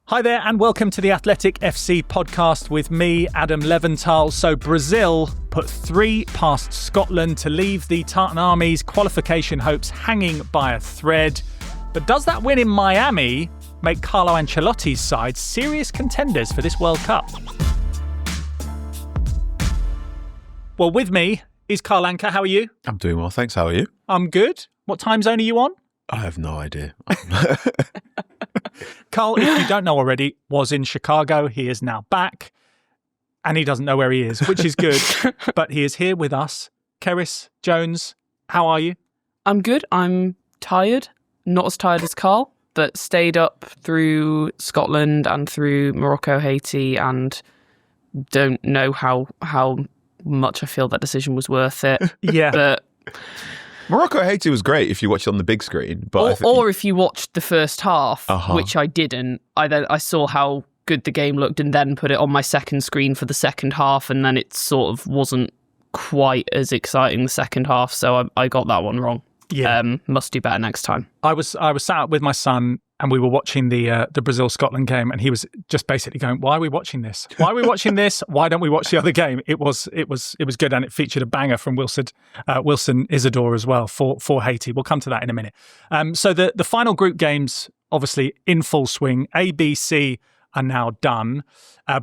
Hi there and welcome to the Athletic FC podcast with me, Adam Leventhal. So Brazil put 3 past Scotland to leave the Tartan Army's qualification hopes hanging by a thread. But does that win in Miami make Carlo Ancelotti's side serious contenders for this World Cup? Well, with me is Carl Anka. How are you? I'm doing well, thanks. How are you? I'm good. What time zone are you on? I have no idea. Carl, if you don't know already, was in Chicago. He is now back and he doesn't know where he is, which is good. But he is here with us. Cerys, Jones, how are you? I'm good. I'm tired. Not as tired as Carl, but stayed up through Scotland and through Morocco, Haiti, and don't know how much I feel that decision was worth it. Yeah. But Morocco Haiti was great if you watch it on the big screen. But or if you watched the first half, Uh-huh. which I didn't, I saw how good the game looked and then put it on my second screen for the second half, and then it sort of wasn't quite as exciting the second half, so I got that one wrong. Yeah. Must do better next time. I was sat with my son and we were watching the Brazil-Scotland game, and he was just basically going, "Why are we watching this? Why are we watching this? Why don't we watch the other game?" It was good, and it featured a banger from Wilson Isidore as well for Haiti. We'll come to that in a minute. So the final group games, obviously in full swing. A, B, C are now done.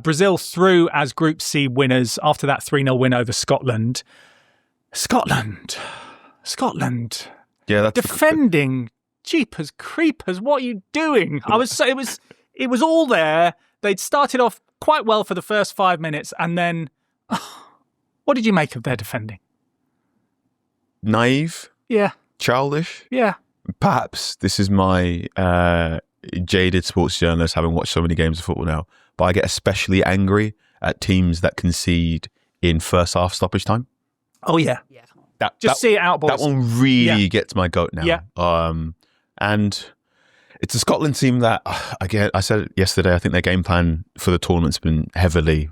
Brazil through as Group C winners after that 3-0 win over Scotland. Scotland. yeah, that's Defending. Jeepers creepers, what are you doing? It was all there. They'd started off quite well for the first 5 minutes, and then what did you make of their defending? naive, Yeah. childish. Yeah. Perhaps this is my jaded sports journalist, having watched so many games of football now, but I get especially angry at teams that concede in first half stoppage time. Oh yeah. That See it out, boys. That one really gets my goat now. Yeah. And it's a Scotland team that, again, I said it yesterday, I think their game plan for the tournament's been heavily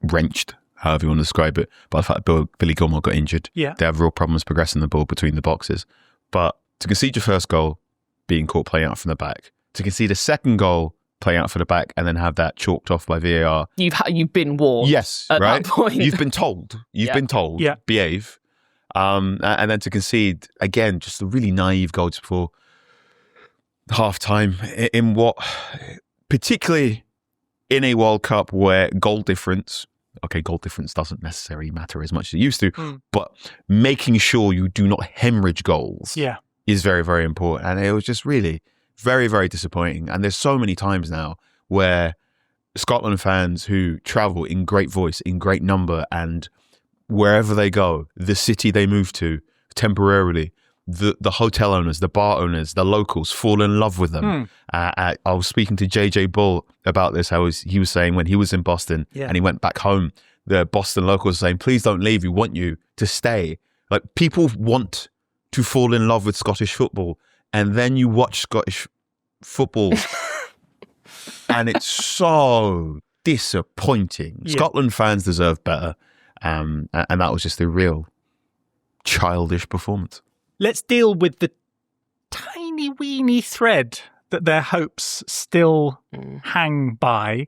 wrenched, however you want to describe it, by the fact that Billy Gilmore got injured. Yeah. They have real problems progressing the ball between the boxes. But to concede your first goal, being caught playing out from the back, to concede a second goal, playing out for the back, and then have that chalked off by VAR. You've been warned. Yes, at right? that point. You've been told. Yeah. Behave. And then to concede, again, just a really naive goal just before half-time in what, particularly in a World Cup where goal difference doesn't necessarily matter as much as it used to, but making sure you do not hemorrhage goals is very, very important. And it was just really very, very disappointing. And there's so many times now where Scotland fans who travel in great voice, in great number, and wherever they go, the city they move to temporarily, the hotel owners, the bar owners, the locals fall in love with them. I was speaking to JJ Bull about this. He was saying when he was in Boston and he went back home, the Boston locals were saying, "Please don't leave. We want you to stay." Like, people want to fall in love with Scottish football, and then you watch Scottish football and it's so disappointing. Yeah. Scotland fans deserve better. And that was just a real childish performance. Let's deal with the tiny weeny thread that their hopes still hang by.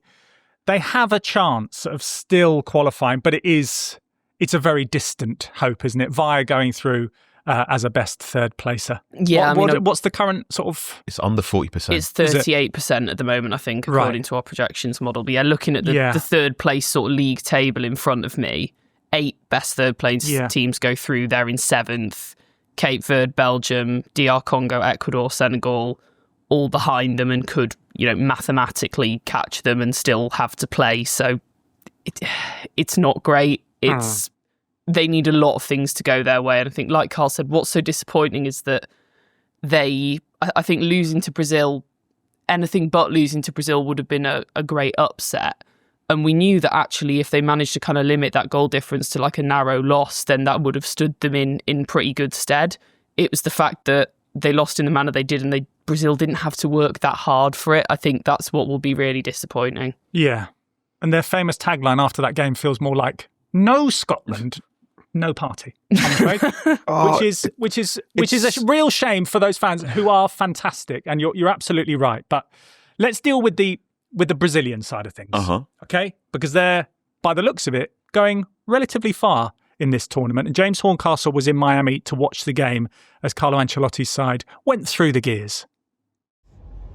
They have a chance of still qualifying, but it's a very distant hope, isn't it? Via going through as a best third placer. Yeah, what's the current sort of? It's under 40%. It's 38% at the moment, I think, according to our projections model. But yeah, looking at the third place sort of league table in front of me, 8 best third place teams go through. They're in 7th. Cape Verde, Belgium, DR Congo, Ecuador, Senegal, all behind them and could, mathematically catch them and still have to play. So it's not great. They need a lot of things to go their way. And I think, like Carl said, what's so disappointing is that I think losing to Brazil, anything but losing to Brazil would have been a great upset. And we knew that actually if they managed to kind of limit that goal difference to like a narrow loss, then that would have stood them in pretty good stead. It was the fact that they lost in the manner they did and Brazil didn't have to work that hard for it. I think that's what will be really disappointing. Yeah. And their famous tagline after that game feels more like, "No Scotland, no party," I'm afraid. which is a real shame for those fans who are fantastic. And you're absolutely right. But Let's deal with the Brazilian side of things, okay? Because they're, by the looks of it, going relatively far in this tournament. And James Horncastle was in Miami to watch the game as Carlo Ancelotti's side went through the gears.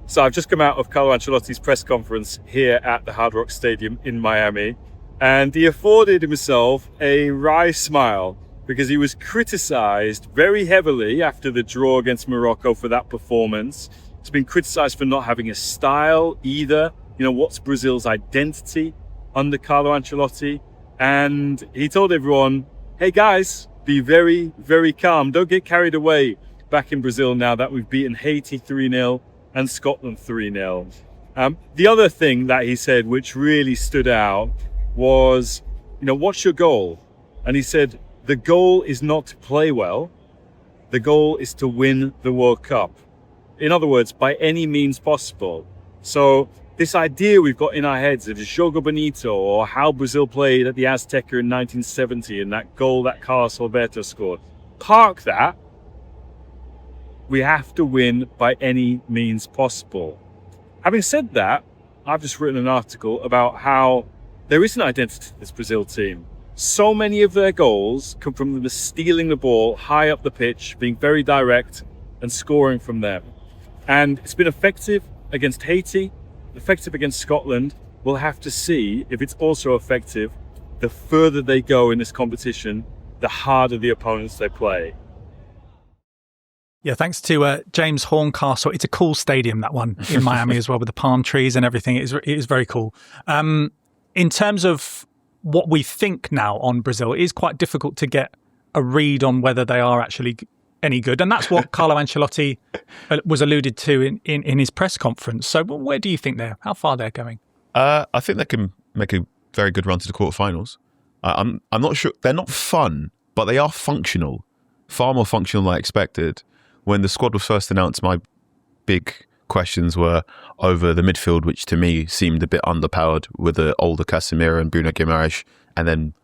So I've just come out of Carlo Ancelotti's press conference here at the Hard Rock Stadium in Miami, and he afforded himself a wry smile because he was criticised very heavily after the draw against Morocco for that performance. He's been criticised for not having a style either. You know, what's Brazil's identity under Carlo Ancelotti? And he told everyone, hey guys, be very, very calm. Don't get carried away back in Brazil now that we've beaten Haiti 3-0 and Scotland 3-0. The other thing that he said, which really stood out, was, you know, what's your goal? And he said, the goal is not to play well. The goal is to win the World Cup. In other words, by any means possible. So this idea we've got in our heads of Jogo Bonito or how Brazil played at the Azteca in 1970 and that goal that Carlos Alberto scored, park that. We have to win by any means possible. Having said that, I've just written an article about how there is an identity to this Brazil team. So many of their goals come from them stealing the ball high up the pitch, being very direct and scoring from them. And it's been effective against Haiti, effective against Scotland. We'll have to see if it's also effective the further they go in this competition, the harder the opponents they play. Yeah, thanks to James Horncastle. It's a cool stadium, that one, in Miami as well, with the palm trees and everything. It is very cool. In terms of what we think now on Brazil, it is quite difficult to get a read on whether they are actually any good. And that's what Carlo Ancelotti was alluded to in his press conference. So where do you think how far they're going? I think they can make a very good run to the quarterfinals. I'm not sure. They're not fun, but they are functional. Far more functional than I expected. When the squad was first announced, my big questions were over the midfield, which to me seemed a bit underpowered with the older Casemiro and Bruno Guimaraes, and then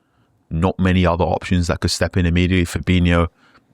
not many other options that could step in immediately. Fabinho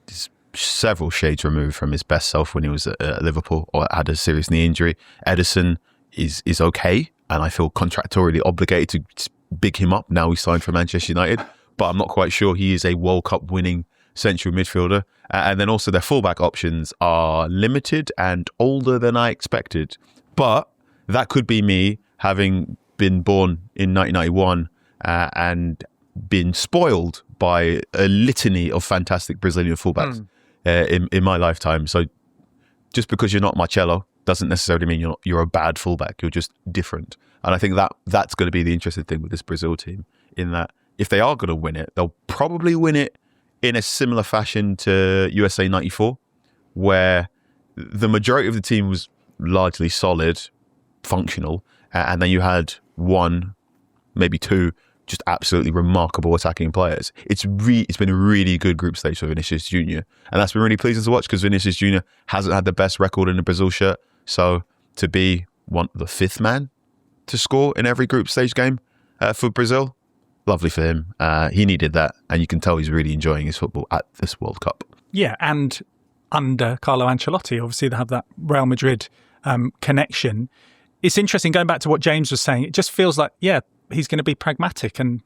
is several shades removed from his best self when he was at Liverpool or had a serious knee injury. Ederson is okay, and I feel contractually obligated to big him up now he's signed for Manchester United, but I'm not quite sure he is a World Cup winning central midfielder. And then also their fullback options are limited and older than I expected. But that could be me having been born in 1991 and been spoiled by a litany of fantastic Brazilian fullbacks in my lifetime. So just because you're not Marcelo doesn't necessarily mean you're a bad fullback. You're just different. And I think that's going to be the interesting thing with this Brazil team, in that if they are going to win it, they'll probably win it in a similar fashion to USA 94, where the majority of the team was largely solid, functional, and then you had one, maybe two, just absolutely remarkable attacking players. It's been a really good group stage for Vinicius Jr., and that's been really pleasing to watch because Vinicius Jr. hasn't had the best record in the Brazil shirt. So to be the fifth man to score in every group stage game for Brazil, lovely for him. He needed that, and you can tell he's really enjoying his football at this World Cup. Yeah, and under Carlo Ancelotti, obviously they have that Real Madrid connection. It's interesting, going back to what James was saying, it just feels like, he's going to be pragmatic, and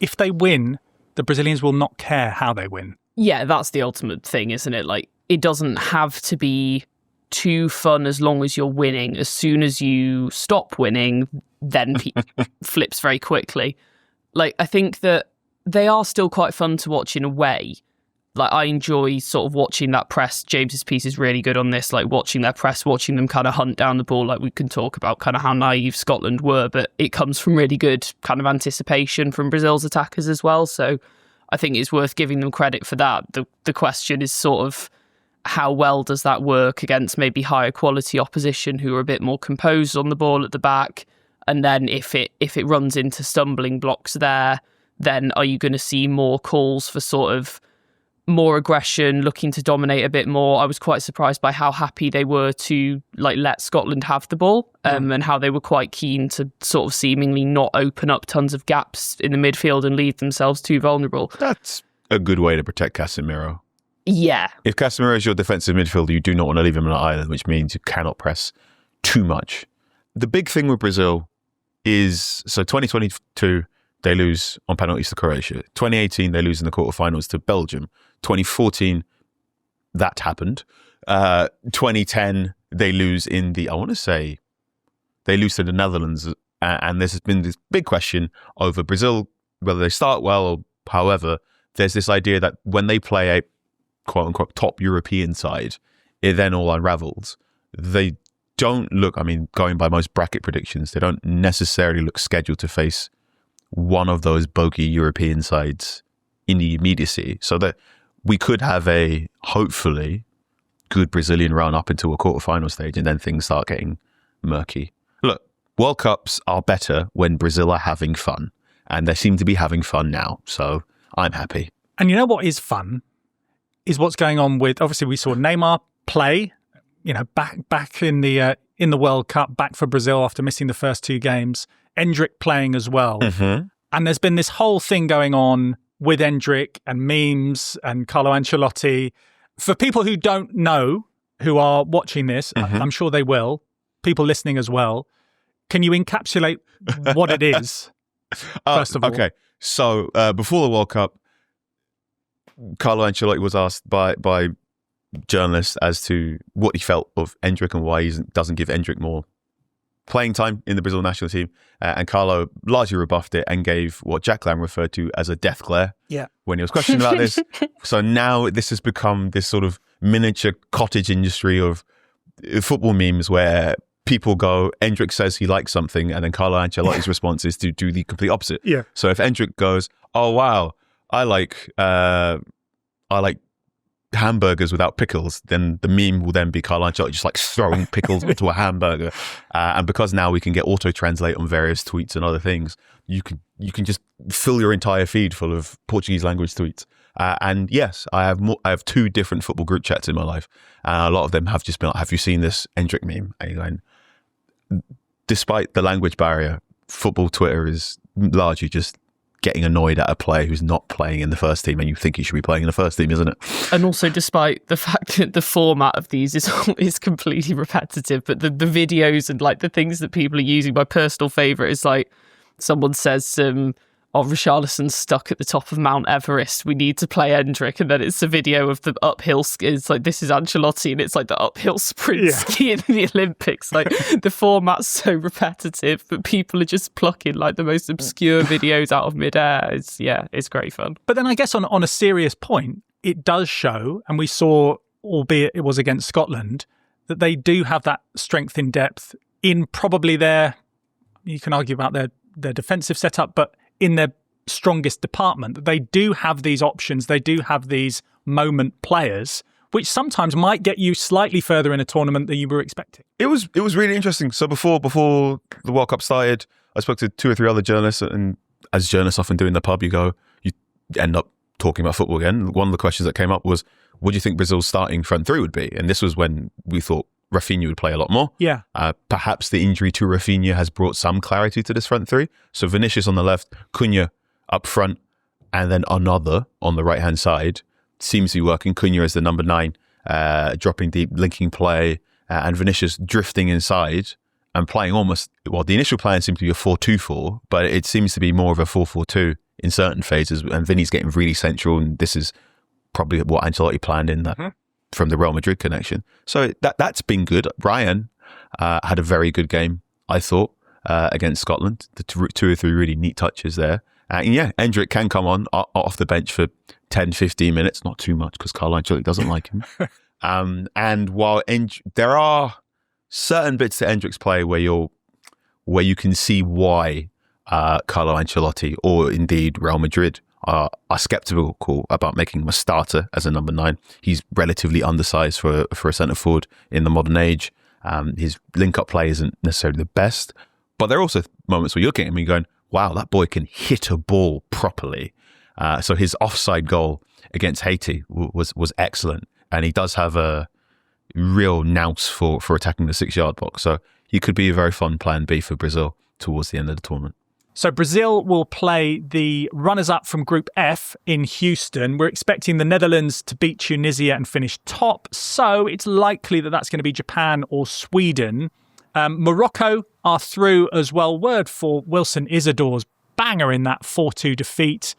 if they win, the Brazilians will not care how they win. Yeah, that's the ultimate thing, isn't it? Like, it doesn't have to be too fun as long as you're winning. As soon as you stop winning, then flips very quickly. Like, I think that they are still quite fun to watch in a way. Like, I enjoy sort of watching that press. James's piece is really good on this, like watching their press, watching them kind of hunt down the ball. Like, we can talk about kind of how naive Scotland were, but it comes from really good kind of anticipation from Brazil's attackers as well. So I think it's worth giving them credit for that. The question is sort of, how well does that work against maybe higher quality opposition who are a bit more composed on the ball at the back? And then if it runs into stumbling blocks there, then are you going to see more calls for sort of more aggression, looking to dominate a bit more? I was quite surprised by how happy they were to let Scotland have the ball, and how they were quite keen to sort of seemingly not open up tons of gaps in the midfield and leave themselves too vulnerable. That's a good way to protect Casemiro. Yeah. If Casemiro is your defensive midfielder, you do not want to leave him on an island, which means you cannot press too much. the big thing with Brazil is, so 2022, they lose on penalties to Croatia. 2018, they lose in the quarterfinals to Belgium. 2014, that happened. 2010, they lose in the, I want to say, they lose to the Netherlands. And there's been this big question over Brazil, whether they start well or however. There's this idea that when they play a quote-unquote top European side, it then all unravels. They don't look, I mean, going by most bracket predictions, they don't necessarily look scheduled to face one of those bogey European sides in the immediacy. So that we could have a, hopefully, good Brazilian run up into a quarterfinal stage, and then things start getting murky. Look, World Cups are better when Brazil are having fun, and they seem to be having fun now. So I'm happy. And you know what is fun is what's going on with, obviously we saw Neymar play, back in the World Cup, back for Brazil after missing the first two games. Endrick playing as well. Mm-hmm. And there's been this whole thing going on with Endrick and memes and Carlo Ancelotti. For people who don't know, who are watching this, mm-hmm. I'm sure they will, people listening as well, can you encapsulate what it is, first of all? Okay, so before the World Cup, Carlo Ancelotti was asked by journalists as to what he felt of Endrick and why he doesn't give Endrick more playing time in the Brazil national team. And Carlo largely rebuffed it and gave what Jack Lamb referred to as a death glare when he was questioned about this. So now this has become this sort of miniature cottage industry of football memes where people go, Endrick says he likes something, and then Carlo Ancelotti's response is to do the complete opposite. Yeah. So if Endrick goes, oh wow, I like hamburgers without pickles, then the meme will then be Carlo Ancelotti just like throwing pickles into a hamburger. And because now we can get auto-translate on various tweets and other things, you can just fill your entire feed full of Portuguese language tweets. And yes, I have two different football group chats in my life. A lot of them have just been like, have you seen this Endrick meme? And despite the language barrier, football Twitter is largely just getting annoyed at a player who's not playing in the first team, and you think he should be playing in the first team, isn't it? And also, despite the fact that the format of these is completely repetitive, but the videos and like the things that people are using, my personal favourite is like someone says, Richarlison's stuck at the top of Mount Everest, we need to play Endrick, and then it's a video of the uphill, it's like, this is Ancelotti, and it's like the uphill sprint ski in the Olympics. Like, the format's so repetitive, but people are just plucking like the most obscure videos out of midair. It's great fun. But then I guess on a serious point, it does show, and we saw, albeit it was against Scotland, that they do have that strength in depth in probably you can argue about their defensive setup, but in their strongest department, that they do have these options, they do have these moment players, which sometimes might get you slightly further in a tournament than you were expecting. It was really interesting. So before the World Cup started, I spoke to 2 or 3 other journalists, and as journalists often do in the pub, you end up talking about football again. One of the questions that came up was, what do you think Brazil's starting front three would be? And this was when we thought Rafinha would play a lot more. Yeah. Perhaps the injury to Rafinha has brought some clarity to this front three. So Vinicius on the left, Cunha up front, and then another on the right-hand side seems to be working. Cunha as the number 9, dropping deep, linking play, and Vinicius drifting inside and playing almost, well, the initial plan seemed to be a 4-2-4, but it seems to be more of a 4-4-2 in certain phases, and Vinny's getting really central, and this is probably what Ancelotti planned in that from the Real Madrid connection. So that's been good. Ryan had a very good game, I thought, against Scotland. The 2 or 3 really neat touches there. And yeah, Endrick can come on off the bench for 10, 15 minutes. Not too much because Carlo Ancelotti doesn't like him. And while there are certain bits to Endrick's play where you can see why Carlo Ancelotti or indeed Real Madrid are sceptical about making him a starter as a number 9. He's relatively undersized for a centre forward in the modern age. His link-up play isn't necessarily the best, but there are also moments where you're looking at him and going, wow, that boy can hit a ball properly. So his offside goal against Haiti was excellent, and he does have a real nous for attacking the 6-yard box. So he could be a very fun plan B for Brazil towards the end of the tournament. So Brazil will play the runners-up from Group F in Houston. We're expecting the Netherlands to beat Tunisia and finish top. So it's likely that that's going to be Japan or Sweden. Morocco are through as well. Word for Wilson Isidore's banger in that 4-2 defeat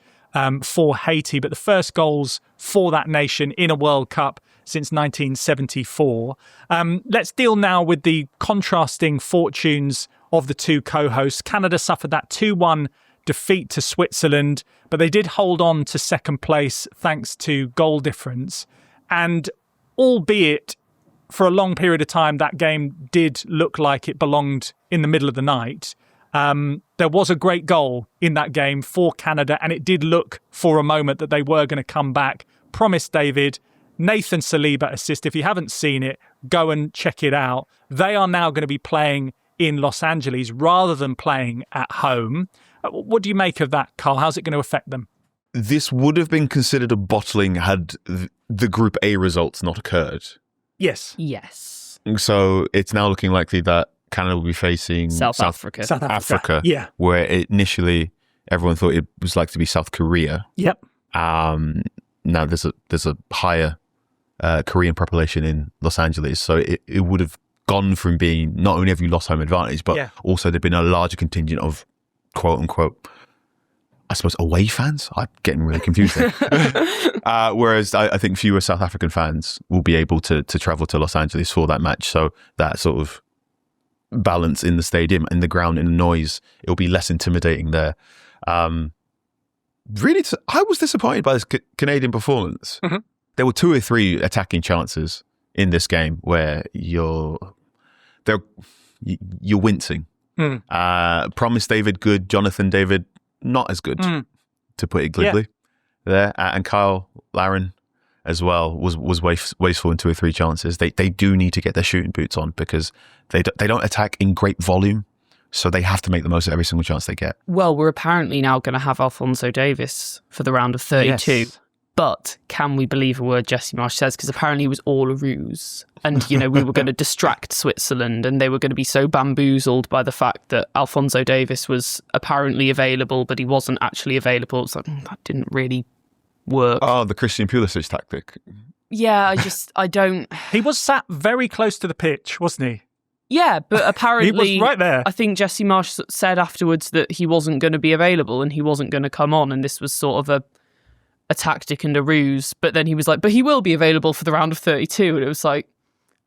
for Haiti. But the first goals for that nation in a World Cup since 1974. Let's deal now with the contrasting fortunes of the two co-hosts. Canada suffered that 2-1 defeat to Switzerland, but they did hold on to second place thanks to goal difference. And albeit for a long period of time, that game did look like it belonged in the middle of the night. There was a great goal in that game for Canada, and it did look for a moment that they were going to come back. Promise David, Nathan Saliba assist. If you haven't seen it, go and check it out. They are now going to be playing in Los Angeles rather than playing at home. What do you make of that, Carl? How's it going to affect them? This would have been considered a bottling had the Group A results not occurred. Yes. So it's now looking likely that Canada will be facing South Africa. Yeah. Where initially everyone thought it was like to be South Korea. Yep. Now there's a higher Korean population in Los Angeles, so it would have gone from being not only have you lost home advantage, but also there'd been a larger contingent of quote unquote, I suppose, away fans. I'm getting really confused there. Whereas I think fewer South African fans will be able to travel to Los Angeles for that match. So that sort of balance in the stadium, in the ground, in the noise, it'll be less intimidating there. Really, I was disappointed by this Canadian performance. Mm-hmm. There were 2 or 3 attacking chances in this game where you're wincing. Promise David good, Jonathan David not as good, to put it glibly. There, and Kyle Larin as well was wasteful in 2 or 3 chances. They do need to get their shooting boots on because they don't attack in great volume, so they have to make the most of every single chance they get. Well, we're apparently now going to have Alphonso Davies for the round of 32. Yes. But can we believe a word Jesse Marsh says? Because apparently it was all a ruse. And, we were going to distract Switzerland and they were going to be so bamboozled by the fact that Alphonso Davies was apparently available, but he wasn't actually available. It's like, that didn't really work. Oh, the Christian Pulisic tactic. Yeah, I don't... He was sat very close to the pitch, wasn't he? Yeah, but apparently... he was right there. I think Jesse Marsh said afterwards that he wasn't going to be available and he wasn't going to come on, and this was sort of a tactic and a ruse. But then he was like, but he will be available for the round of 32. And it was like,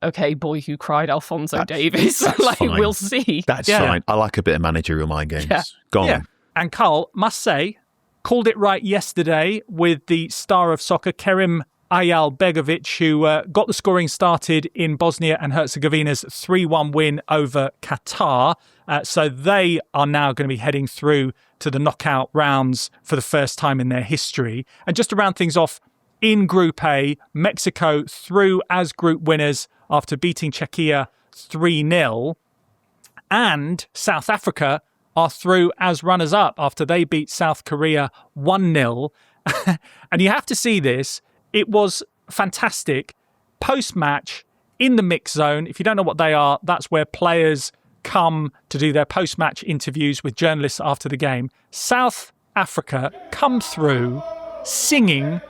okay, boy who cried Alphonso Davies. Like, fine. We'll see. That's fine. I like a bit of managerial mind games. Yeah. Go on. And Carl, must say, called it right yesterday with the star of soccer, Kerim Ayalbegovic, who got the scoring started in Bosnia and Herzegovina's 3-1 win over Qatar. So they are now going to be heading through to the knockout rounds for the first time in their history. And just to round things off, in Group A, Mexico through as group winners after beating Czechia 3-0. And South Africa are through as runners-up after they beat South Korea 1-0. And you have to see this. It was fantastic. Post-match, in the mix zone, if you don't know what they are, that's where players come to do their post-match interviews with journalists after the game. South Africa come through singing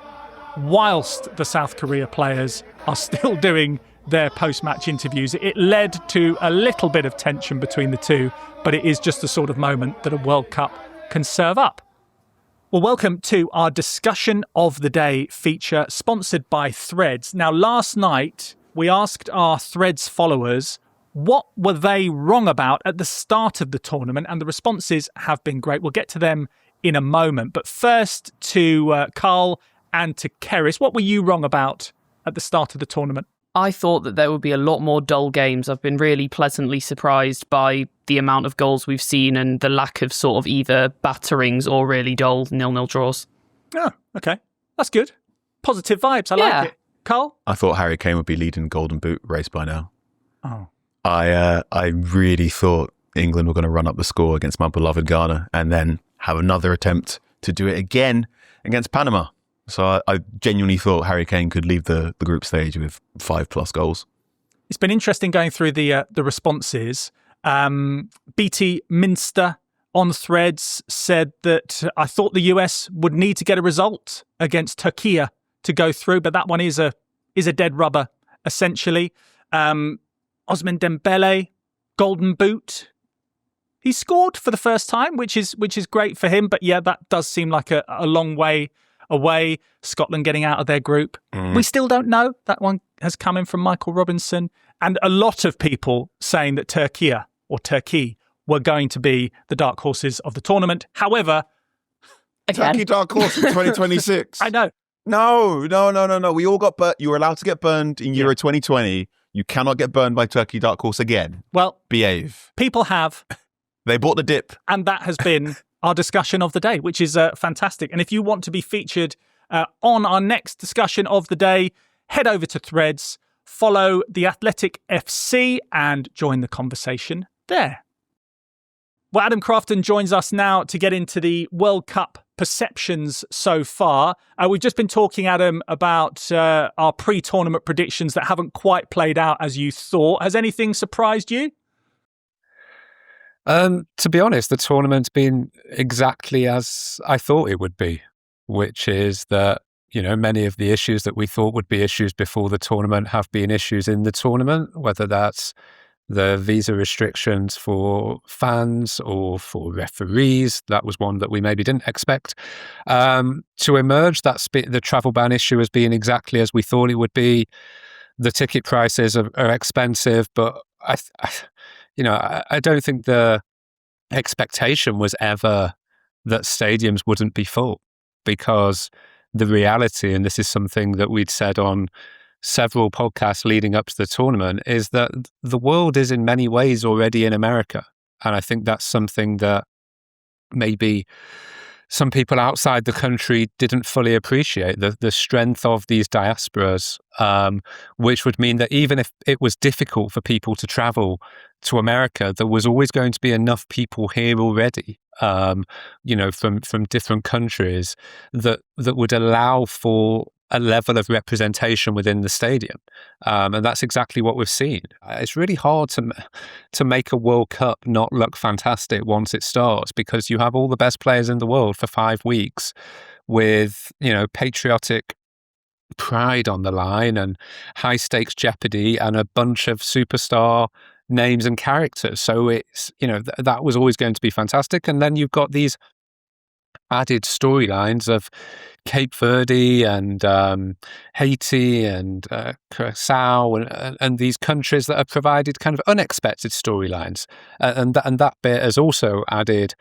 whilst the South Korea players are still doing their post-match interviews. It led to a little bit of tension between the two, but it is just the sort of moment that a World Cup can serve up. Well, welcome to our discussion of the day feature sponsored by Threads. Now, last night we asked our Threads followers what were they wrong about at the start of the tournament, and the responses have been great. We'll get to them in a moment. But first to Carl and to Cerys, what were you wrong about at the start of the tournament? I thought that there would be a lot more dull games. I've been really pleasantly surprised by the amount of goals we've seen and the lack of sort of either batterings or really dull 0-0 draws. Oh, okay. That's good. Positive vibes. I like it. Carl? I thought Harry Kane would be leading Golden Boot race by now. Oh. I really thought England were going to run up the score against my beloved Ghana and then have another attempt to do it again against Panama. So I genuinely thought Harry Kane could leave the group stage with 5+ goals. It's been interesting going through the responses. BT Minster on Threads said that I thought the US would need to get a result against Turkey to go through, but that one is a dead rubber, essentially. Osman Dembele Golden Boot. He scored for the first time, which is great for him. But yeah, that does seem like a long way away. Scotland getting out of their group. We still don't know. That one has come in from Michael Robinson. And a lot of people saying that Turkey were going to be the dark horses of the tournament. However, Turkey dark horse in 2026. I know. No. We all got burnt. You were allowed to get burned in Euro 2020. You cannot get burned by Turkey dark horse again. Well, behave. People have. They bought the dip. And that has been our discussion of the day, which is fantastic. And if you want to be featured on our next discussion of the day, head over to Threads, follow The Athletic FC and join the conversation there. Well, Adam Crafton joins us now to get into the World Cup perceptions so far. We've just been talking, Adam, about our pre-tournament predictions that haven't quite played out as you thought. Has anything surprised you? To be honest, the tournament's been exactly as I thought it would be, which is that, many of the issues that we thought would be issues before the tournament have been issues in the tournament, whether that's the visa restrictions for fans or for referees. That was one that we maybe didn't expect to emerge. The travel ban issue has been exactly as we thought it would be. The ticket prices are expensive, but I don't think the expectation was ever that stadiums wouldn't be full, because the reality, and this is something that we'd said on several podcasts leading up to the tournament, is that the world is in many ways already in America. And I think that's something that maybe some people outside the country didn't fully appreciate, the strength of these diasporas, which would mean that even if it was difficult for people to travel to America, there was always going to be enough people here already, from different countries that would allow for a level of representation within the stadium. And that's exactly what we've seen. It's really hard to make a World Cup not look fantastic once it starts, because you have all the best players in the world for 5 weeks with, patriotic pride on the line and high stakes jeopardy and a bunch of superstar names and characters. So it's, that was always going to be fantastic. And then you've got these added storylines of Cape Verde and Haiti and Curacao and these countries that have provided kind of unexpected storylines, and that bit has also added,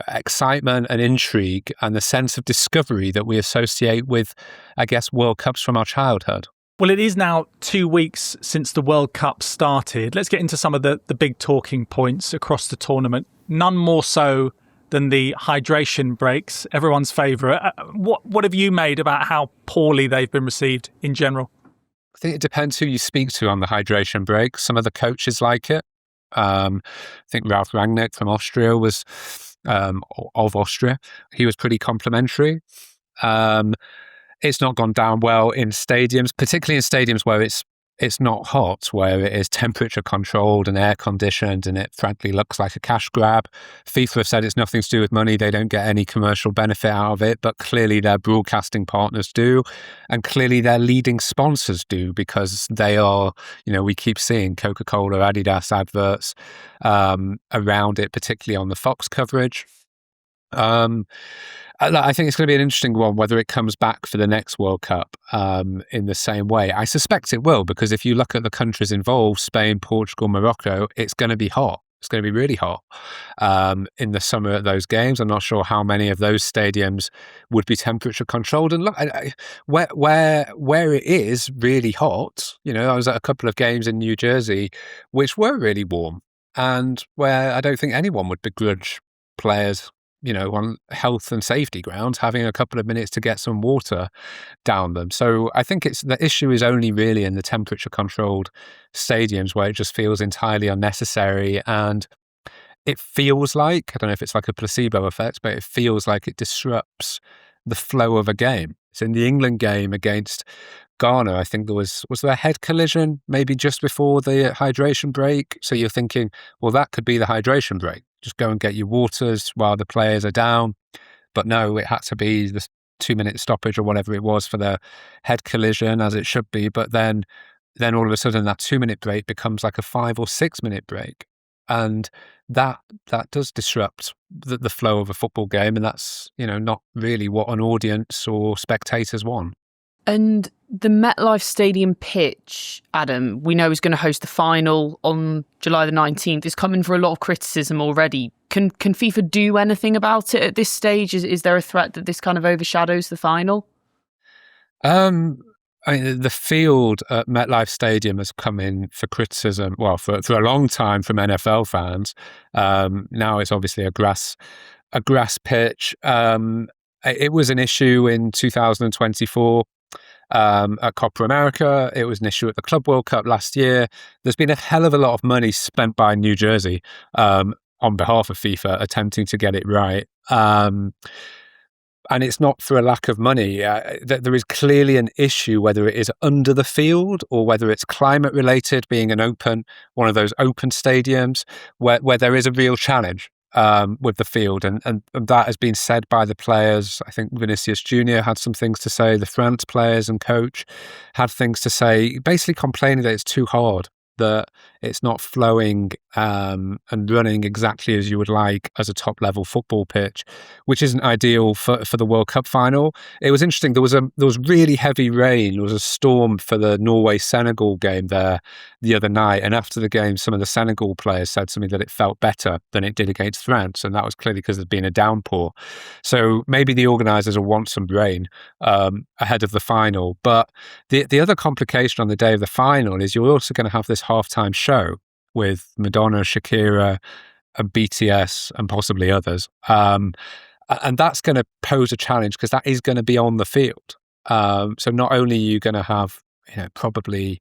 excitement and intrigue and the sense of discovery that we associate with, I guess, World Cups from our childhood. Well, it is now 2 weeks since the World Cup started. Let's get into some of the big talking points across the tournament. None more so than the hydration breaks, everyone's favourite. What have you made about how poorly they've been received in general? I think it depends who you speak to on the hydration break. Some of the coaches like it. I think Ralf Rangnick from Austria was, of Austria, he was pretty complimentary. It's not gone down well in stadiums, particularly in stadiums where it's not hot, where it is temperature controlled and air conditioned, and it frankly looks like a cash grab. FIFA have said it's nothing to do with money. They don't get any commercial benefit out of it, but clearly their broadcasting partners do. And clearly their leading sponsors do, because they are, we keep seeing Coca-Cola, Adidas adverts around it, particularly on the Fox coverage. I think it's going to be an interesting one, whether it comes back for the next World Cup in the same way. I suspect it will, because if you look at the countries involved, Spain, Portugal, Morocco, it's going to be hot. It's going to be really hot in the summer at those games. I'm not sure how many of those stadiums would be temperature controlled. And look, where it is really hot, I was at a couple of games in New Jersey which were really warm, and where I don't think anyone would begrudge players, on health and safety grounds, having a couple of minutes to get some water down them. So I think the issue is only really in the temperature controlled stadiums, where it just feels entirely unnecessary. And it feels like, I don't know if it's like a placebo effect, but it feels like it disrupts the flow of a game. So in the England game against Ghana, I think was there a head collision maybe just before the hydration break? So you're thinking, well, that could be the hydration break. Just go and get your waters while the players are down. But no, it had to be the 2-minute stoppage or whatever it was for the head collision, as it should be. But then all of a sudden that 2-minute break becomes like a 5 or 6 minute break. And that does disrupt the flow of a football game, and that's, not really what an audience or spectators want. And the MetLife Stadium pitch, Adam, we know is going to host the final on July the 19th. It's coming for a lot of criticism already. Can FIFA do anything about it at this stage? Is there a threat that this kind of overshadows the final? The field at MetLife Stadium has come in for criticism, well, for a long time from NFL fans. Now it's obviously a grass pitch. It was an issue in 2024 at Copa America. It was an issue at the Club World Cup last year. There's been a hell of a lot of money spent by New Jersey on behalf of FIFA attempting to get it right. And it's not for a lack of money. There is clearly an issue, whether it is under the field or whether it's climate related, being one of those open stadiums where there is a real challenge with the field. And that has been said by the players. I think Vinicius Jr. had some things to say. The France players and coach had things to say, basically complaining that it's too hard, that it's not flowing and running exactly as you would like as a top-level football pitch, which isn't ideal for the World Cup final. It was interesting. There was really heavy rain. There was a storm for the Norway-Senegal game there the other night, and after the game, some of the Senegal players said to me that it felt better than it did against France, and that was clearly because there'd been a downpour. So maybe the organisers will want some rain ahead of the final. But the other complication on the day of the final is you're also going to have this halftime show with Madonna, Shakira, and BTS, and possibly others. And that's going to pose a challenge because that is going to be on the field. So not only are you going to have, probably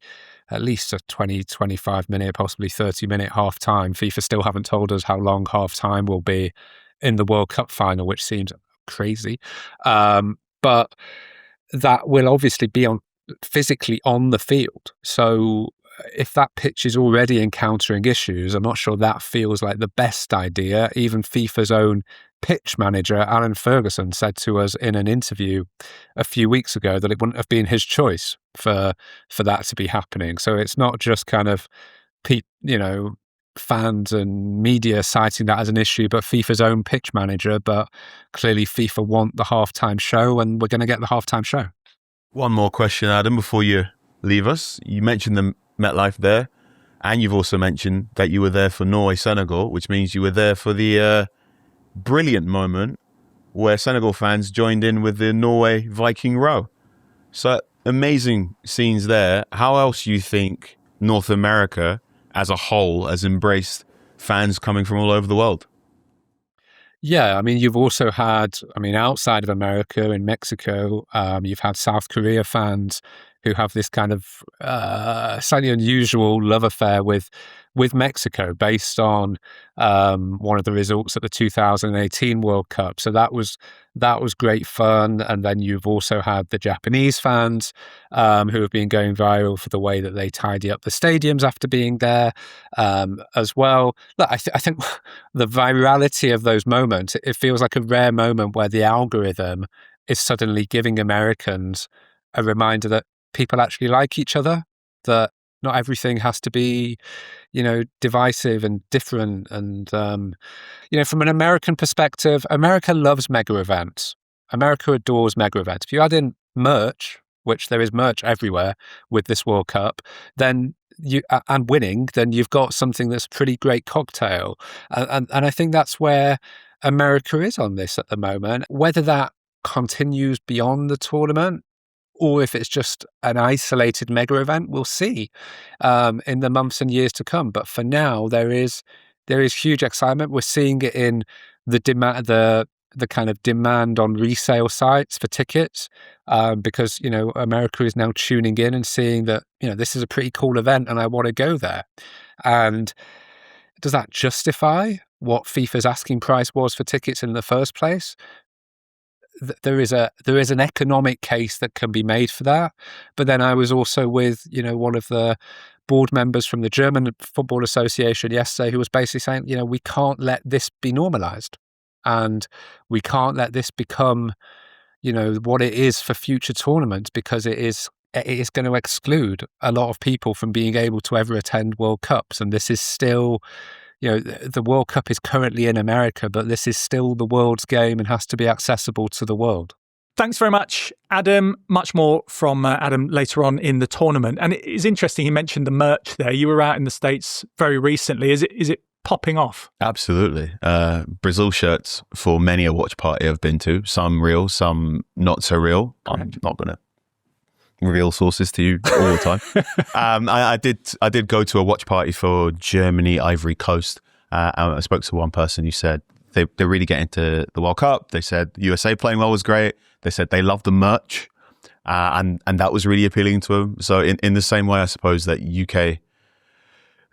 at least a 20, 25 minute, possibly 30-minute half-time. FIFA still haven't told us how long half-time will be in the World Cup final, which seems crazy. But that will obviously be physically on the field. So if that pitch is already encountering issues, I'm not sure that feels like the best idea. Even FIFA's own pitch manager, Alan Ferguson, said to us in an interview a few weeks ago that it wouldn't have been his choice for that to be happening. So it's not just kind of, fans and media citing that as an issue, but FIFA's own pitch manager. But clearly FIFA want the halftime show, and we're going to get the halftime show. One more question, Adam, before you leave us. You mentioned the MetLife there, and you've also mentioned that you were there for Norway-Senegal, which means you were there for the brilliant moment where Senegal fans joined in with the Norway Viking row. So amazing scenes there. How else do you think North America as a whole has embraced fans coming from all over the world? Yeah, you've also had, outside of America, in Mexico, you've had South Korea fans who have this kind of slightly unusual love affair with Mexico based on one of the results at the 2018 World Cup. So that was great fun. And then you've also had the Japanese fans who have been going viral for the way that they tidy up the stadiums after being there as well. Look, I think the virality of those moments, it feels like a rare moment where the algorithm is suddenly giving Americans a reminder that people actually like each other, that not everything has to be, divisive and different. And, from an American perspective, America loves mega events. America adores mega events. If you add in merch, which there is merch everywhere with this World Cup, then and winning, then you've got something that's a pretty great cocktail. And I think that's where America is on this at the moment. Whether that continues beyond the tournament, or if it's just an isolated mega event, we'll see in the months and years to come. But for now, there is huge excitement. We're seeing it in the demand, the kind of demand on resale sites for tickets, because America is now tuning in and seeing that this is a pretty cool event and I want to go there. And does that justify what FIFA's asking price was for tickets in the first place? There is an economic case that can be made for that. But then I was also with one of the board members from the German Football Association yesterday who was basically saying we can't let this be normalized, and we can't let this become what it is for future tournaments, because it is going to exclude a lot of people from being able to ever attend World Cups. And this is still the World Cup is currently in America, but this is still the world's game and has to be accessible to the world. Thanks very much, Adam. Much more from Adam later on in the tournament. And it is interesting, he mentioned the merch there. You were out in the States very recently. Is it popping off? Absolutely. Brazil shirts for many a watch party I've been to. Some real, some not so real. Correct. I'm not going to reveal sources to you all the time. I did go to a watch party for Germany, Ivory Coast. I spoke to one person who said they really get into the World Cup. They said USA playing well was great. They said they loved the merch, and that was really appealing to them. So in the same way, I suppose that UK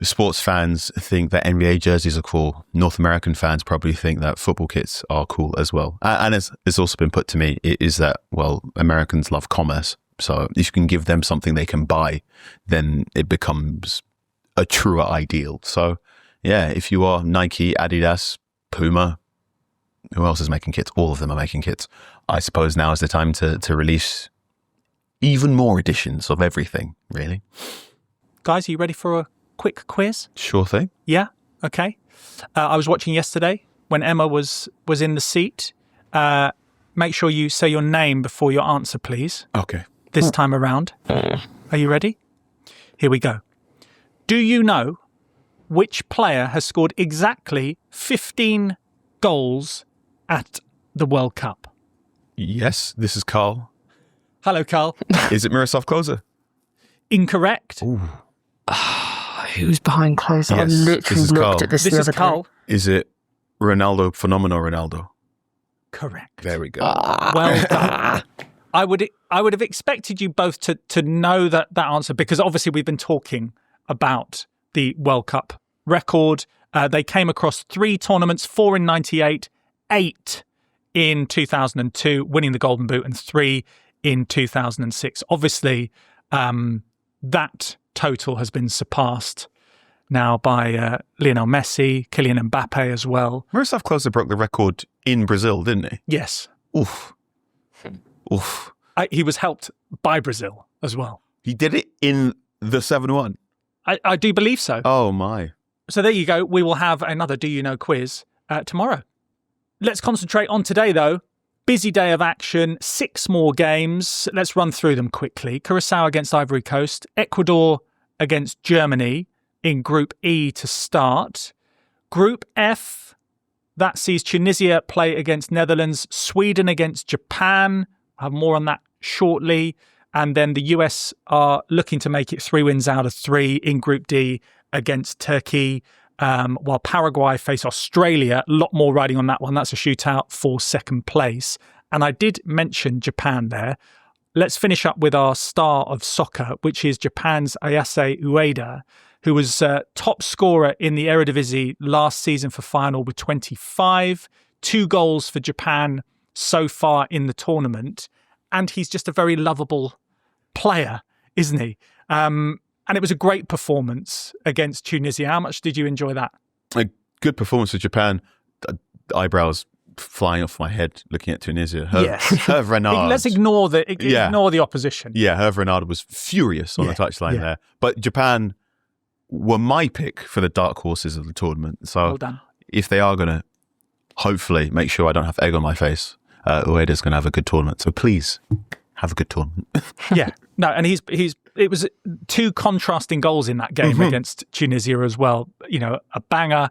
sports fans think that NBA jerseys are cool, North American fans probably think that football kits are cool as well. And it's also been put to me, is that, well, Americans love commerce. So if you can give them something they can buy, then it becomes a truer ideal. So yeah, if you are Nike, Adidas, Puma, who else is making kits? All of them are making kits. I suppose now is the time to release even more editions of everything, really. Guys, are you ready for a quick quiz? Sure thing. Yeah? Okay. I was watching yesterday when Emma was in the seat. Make sure you say your name before your answer, please. Okay. This time around. Are you ready? Here we go. Do you know which player has scored exactly 15 goals at the World Cup? Yes, this is Carl. Hello, Carl. Is it Miroslav Klose? Incorrect. Ooh. Who's behind Klose? Yes, I literally this is looked Carl. at this This the is other Carl. day. Is it Ronaldo, Phenomenal Ronaldo? Correct. There we go. Well done. I would have expected you both to know that answer, because obviously we've been talking about the World Cup record. They came across 3 tournaments, 4 in 98, 8 in 2002, winning the Golden Boot, and 3 in 2006. Obviously, that total has been surpassed now by Lionel Messi, Kylian Mbappe as well. Miroslav Klose broke the record in Brazil, didn't he? Yes. Oof. Oof. He was helped by Brazil as well. He did it in the 7-1. I do believe so. Oh, my. So there you go. We will have another Do You Know quiz tomorrow. Let's concentrate on today, though. Busy day of action, 6 more games. Let's run through them quickly. Curacao against Ivory Coast, Ecuador against Germany in Group E to start. Group F, that sees Tunisia play against Netherlands, Sweden against Japan. I'll have more on that shortly. And then the US are looking to make it 3 wins out of 3 in Group D against Turkey, while Paraguay face Australia. A lot more riding on that one. That's a shootout for second place. And I did mention Japan there. Let's finish up with our star of soccer, which is Japan's Ayase Ueda, who was top scorer in the Eredivisie last season for final with 25, 2 goals for Japan so far in the tournament. And he's just a very lovable player, isn't he? And it was a great performance against Tunisia. How much did you enjoy that? A good performance for Japan. Eyebrows flying off my head looking at Tunisia. Hervé Renard. Let's ignore the opposition. Yeah, Hervé Renard was furious on the touchline there. But Japan were my pick for the dark horses of the tournament. So well done. If they are going to hopefully make sure I don't have egg on my face, Ueda's going to have a good tournament. So please have a good tournament. Yeah. No, and it was 2 contrasting goals in that game against Tunisia as well. You know, a banger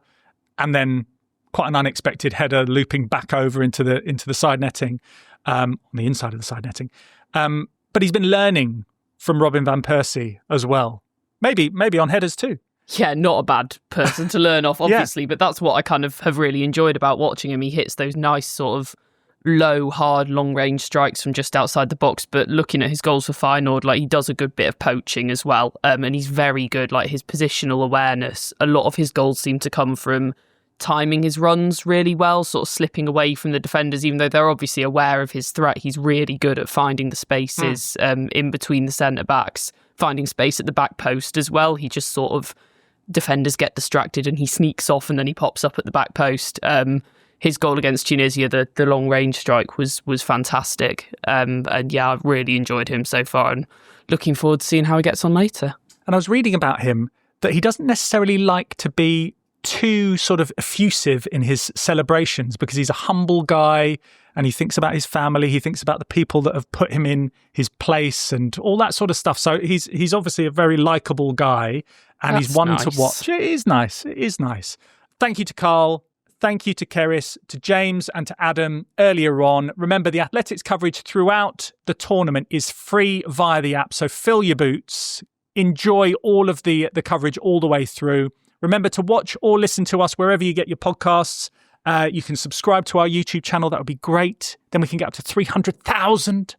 and then quite an unexpected header looping back over into the side netting, on the inside of the side netting. But he's been learning from Robin van Persie as well. Maybe on headers too. Yeah, not a bad person to learn off, obviously, but that's what I kind of have really enjoyed about watching him. He hits those nice sort of low, hard, long-range strikes from just outside the box, but looking at his goals for Feyenoord, like, he does a good bit of poaching as well, and he's very good, like, his positional awareness. A lot of his goals seem to come from timing his runs really well, sort of slipping away from the defenders, even though they're obviously aware of his threat. He's really good at finding the spaces in between the centre-backs, finding space at the back post as well. He just sort of, defenders get distracted and he sneaks off and then he pops up at the back post. His goal against Tunisia, the long range strike, was fantastic. And yeah, I've really enjoyed him so far and looking forward to seeing how he gets on later. And I was reading about him that he doesn't necessarily like to be too sort of effusive in his celebrations because he's a humble guy and he thinks about his family. He thinks about the people that have put him in his place and all that sort of stuff. So he's obviously a very likable guy and he's one to watch. It is nice. It is nice. Thank you to Carl. Thank you to Cerys, to James and to Adam earlier on. Remember, the athletics coverage throughout the tournament is free via the app. So fill your boots. Enjoy all of the coverage all the way through. Remember to watch or listen to us wherever you get your podcasts. You can subscribe to our YouTube channel. That would be great. Then we can get up to 300,000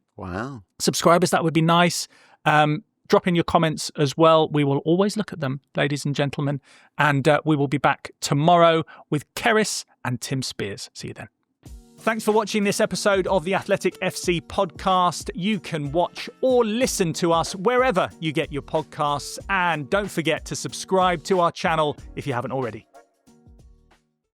subscribers. That would be nice. Drop in your comments as well. We will always look at them, ladies and gentlemen. And we will be back tomorrow with Cerys and Tim Spears. See you then. Thanks for watching this episode of the Athletic FC podcast. You can watch or listen to us wherever you get your podcasts. And don't forget to subscribe to our channel if you haven't already.